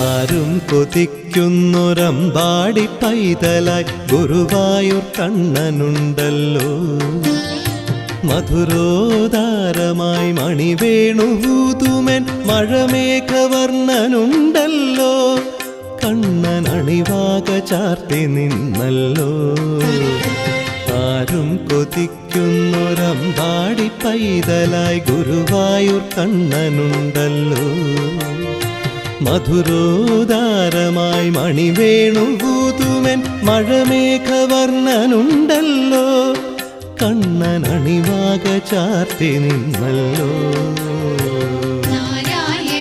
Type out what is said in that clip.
ആരും കൊതിക്കുന്നൊരമ്പാടി പൈതലായി ഗുരുവായൂർ കണ്ണനുണ്ടല്ലോ. മധുരോദാരമായി മണിവേണുഭൂതുമൻ മഴമേഘവർണ്ണനുണ്ടല്ലോ. കണ്ണൻ അണിവാക ചാർത്തി നിന്നല്ലോ. ആരും കൊതിക്കുന്നൊരമ്പാടി പൈതലായി ഗുരുവായൂർ കണ്ണനുണ്ടല്ലോ. മധുരോദാരമായി മണിവേണുഭൂതുമൻ മഴമേഘവർണ്ണനുണ്ടല്ലോ. കണ്ണൻ അണിവാക ചാർത്തി നിന്നല്ലോ.